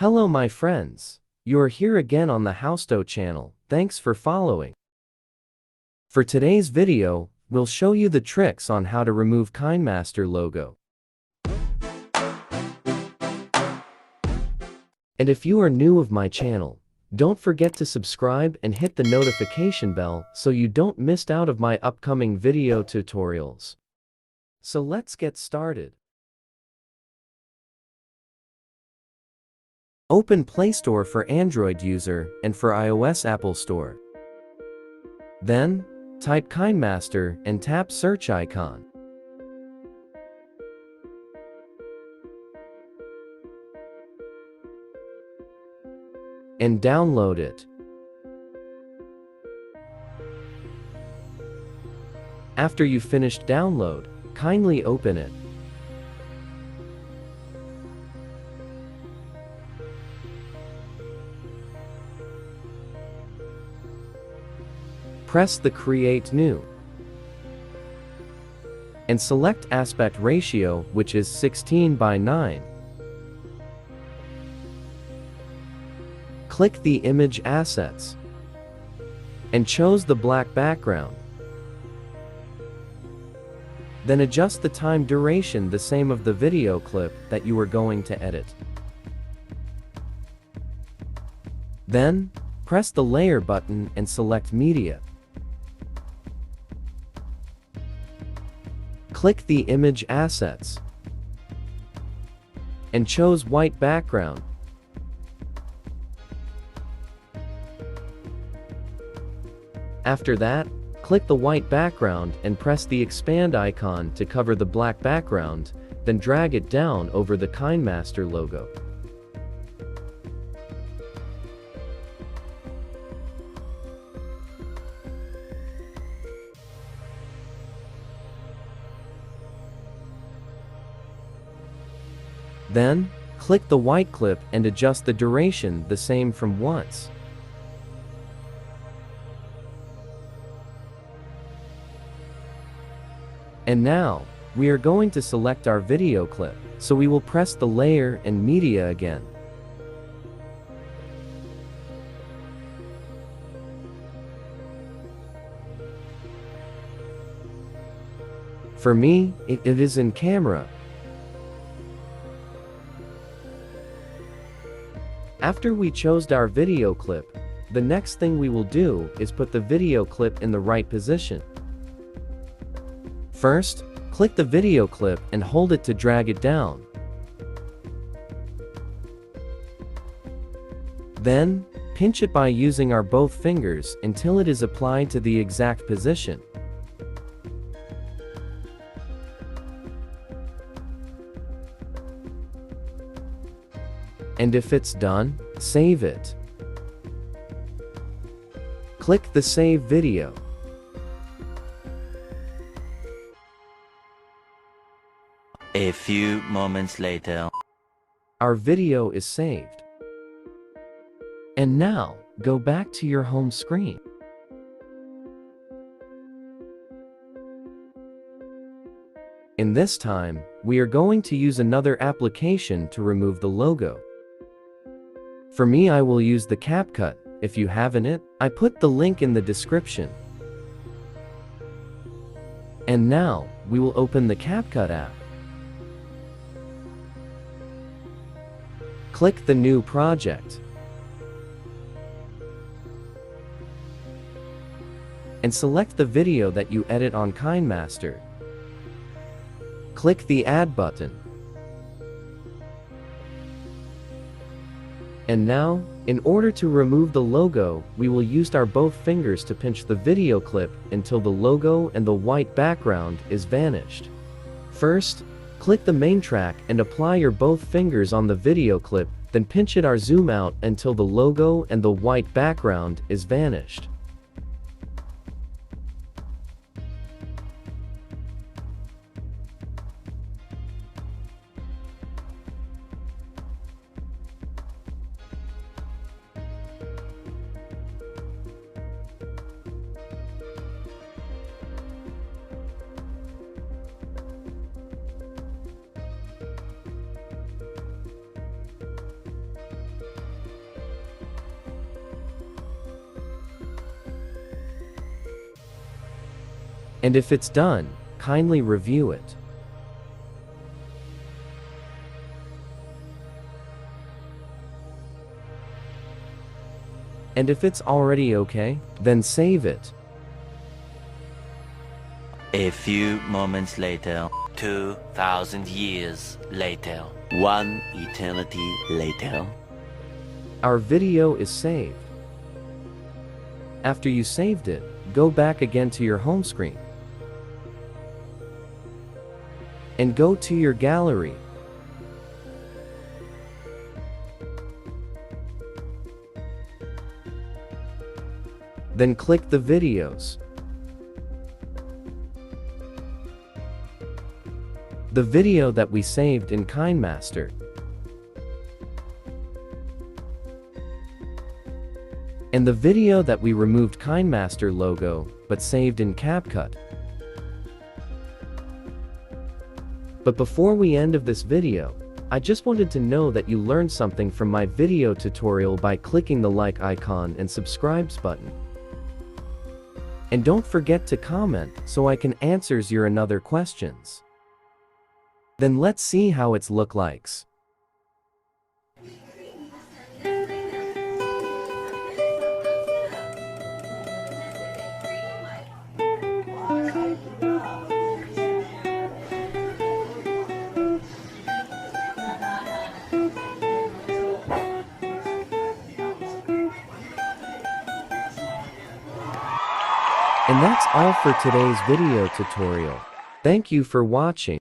Hello my friends. You're here again on the Howstoh channel. Thanks for following. For today's video, we'll show you the tricks on how to remove Kinemaster logo. And if you are new of my channel, don't forget to subscribe and hit the notification bell so you don't miss out of my upcoming video tutorials. So let's get started. Open Play Store for Android user and for iOS Apple Store. Then, type Kinemaster and tap search icon. And download it. After you've finished download, kindly open it. Press the Create New and select aspect ratio, which is 16:9. Click the image assets and choose the black background. Then adjust the time duration the same of the video clip that you are going to edit. Then, press the layer button and select media. Click the image assets and choose white background. After that, click the white background and press the expand icon to cover the black background, then drag it down over the Kinemaster logo. Then, click the white clip and adjust the duration the same from once. And now, we are going to select our video clip, so we will press the layer and media again. For me, it is in camera. After we chose our video clip, the next thing we will do is put the video clip in the right position. First, click the video clip and hold it to drag it down. Then, pinch it by using our both fingers until it is applied to the exact position. And if it's done, save it. Click the Save Video. A few moments later. Our video is saved. And now, go back to your home screen. In this time, we are going to use another application to remove the logo. For me, I will use the CapCut. If you haven't it, I put the link in the description. And now, we will open the CapCut app. Click the New Project. And select the video that you edit on Kinemaster. Click the Add button. And now, in order to remove the logo, we will use our both fingers to pinch the video clip until the logo and the white background is vanished. First, click the main track and apply your both fingers on the video clip, then pinch it or zoom out until the logo and the white background is vanished. And if it's done, kindly review it. And if it's already okay, then save it. A few moments later, 2,000 years later, one eternity later. Our video is saved. After you saved it, go back again to your home screen. And go to your gallery. Then click the videos. The video that we saved in Kinemaster. And the video that we removed Kinemaster logo, but saved in CapCut. But before we end of this video, I just wanted to know that you learned something from my video tutorial by clicking the like icon and subscribes button. And don't forget to comment so I can answers your another questions. Then let's see how it's look likes. And that's all for today's video tutorial. Thank you for watching.